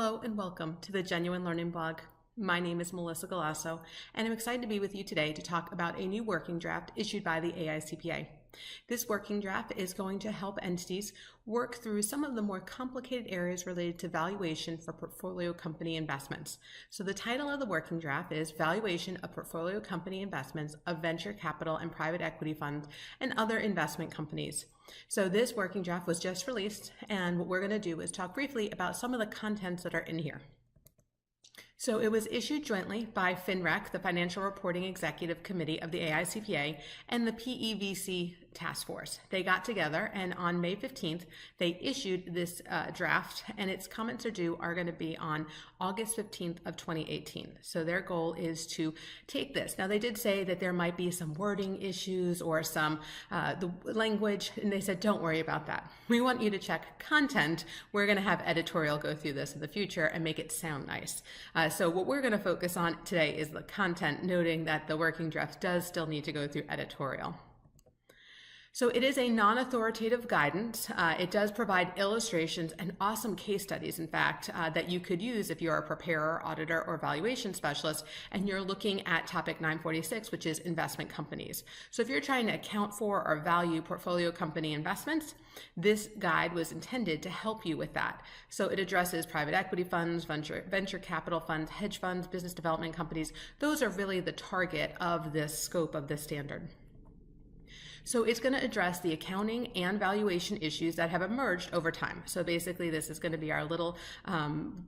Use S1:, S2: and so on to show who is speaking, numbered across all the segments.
S1: Hello and welcome to the Genuine Learning Blog. My name is Melissa Galasso, and I'm excited to be with you today to talk about a new working draft issued by the AICPA. This working draft is going to help entities work through some of the more complicated areas related to valuation for portfolio company investments. So the title of the working draft is Valuation of Portfolio Company Investments of Venture Capital and Private Equity Funds and Other Investment Companies. So this working draft was just released, and what we're going to do is talk briefly about some of the contents that are in here. So it was issued jointly by FINREC, the Financial Reporting Executive Committee of the AICPA, and the PEVC Task Force. They got together, and on May 15th, they issued this draft, and its comments are going to be on August 15th of 2018. So their goal is to take this. Now, they did say that there might be some wording issues or some the language, and they said, don't worry about that. We want you to check content. We're going to have editorial go through this in the future and make it sound nice. So what we're going to focus on today is the content, noting that the working draft does still need to go through editorial. So it is a non-authoritative guidance. It does provide illustrations and awesome case studies, in fact, that you could use if you're a preparer, auditor, or valuation specialist, and you're looking at topic 946, which is investment companies. So if you're trying to account for or value portfolio company investments, this guide was intended to help you with that. So it addresses private equity funds, venture capital funds, hedge funds, business development companies. Those are really the target of this scope of this standard. So it's going to address the accounting and valuation issues that have emerged over time. So basically, this is going to be our little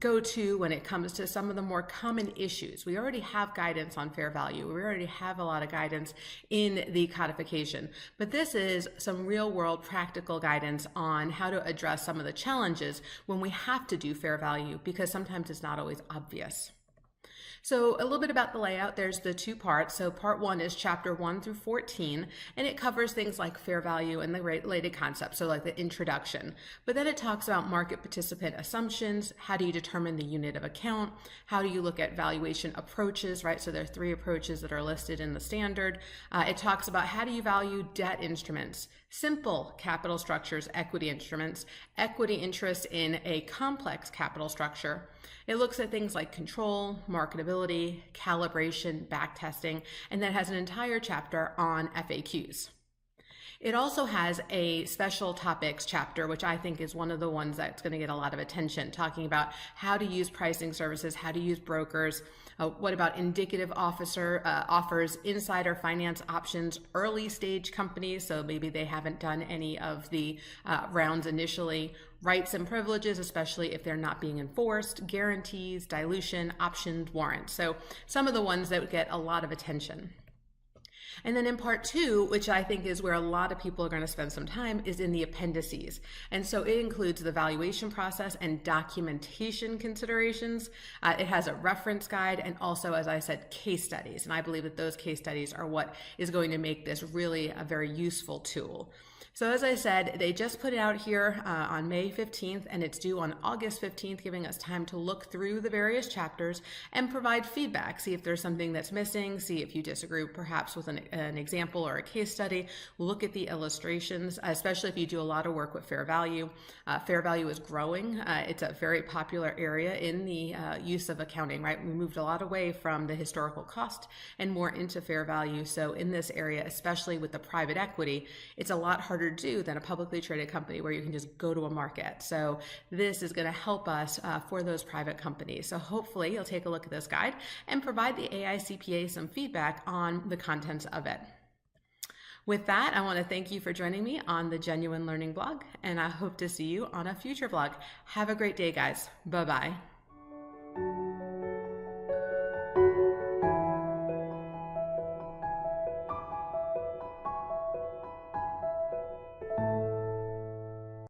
S1: go-to when it comes to some of the more common issues. We already have guidance on fair value. We already have a lot of guidance in the codification. But this is some real-world practical guidance on how to address some of the challenges when we have to do fair value, because sometimes it's not always obvious. So a little bit about the layout. There's the two parts. So part 1 is chapter 1 through 14, and it covers things like fair value and the related concepts, so like the introduction. But then it talks about market participant assumptions. How do you determine the unit of account? How do you look at valuation approaches, right? So there are 3 approaches that are listed in the standard. It talks about how do you value debt instruments, simple capital structures, equity instruments, equity interest in a complex capital structure. It looks at things like control, marketability, calibration, backtesting, and then has an entire chapter on FAQs. It also has a special topics chapter, which I think is one of the ones that's going to get a lot of attention, talking about how to use pricing services, how to use brokers, what about indicative offers, insider finance options, early stage companies, so maybe they haven't done any of the rounds initially, rights and privileges, especially if they're not being enforced, guarantees, dilution, options, warrants. So some of the ones that get a lot of attention. And then in part 2, which I think is where a lot of people are going to spend some time, is in the appendices. And so it includes the valuation process and documentation considerations. It has a reference guide and also, as I said, case studies. And I believe that those case studies are what is going to make this really a very useful tool. So as I said, they just put it out here on May 15th, and it's due on August 15th, giving us time to look through the various chapters and provide feedback, see if there's something that's missing, see if you disagree perhaps with an example or a case study, look at the illustrations, especially if you do a lot of work with fair value. Fair value is growing. It's a very popular area in the use of accounting, right? We moved a lot away from the historical cost and more into fair value. So in this area, especially with the private equity, it's a lot harder to do than a publicly traded company where you can just go to a market. So this is going to help us for those private companies. So hopefully you'll take a look at this guide and provide the AICPA some feedback on the contents of it. With that, I want to thank you for joining me on the Genuine Learning Blog, and I hope to see you on a future blog. Have a great day, guys. Bye-bye.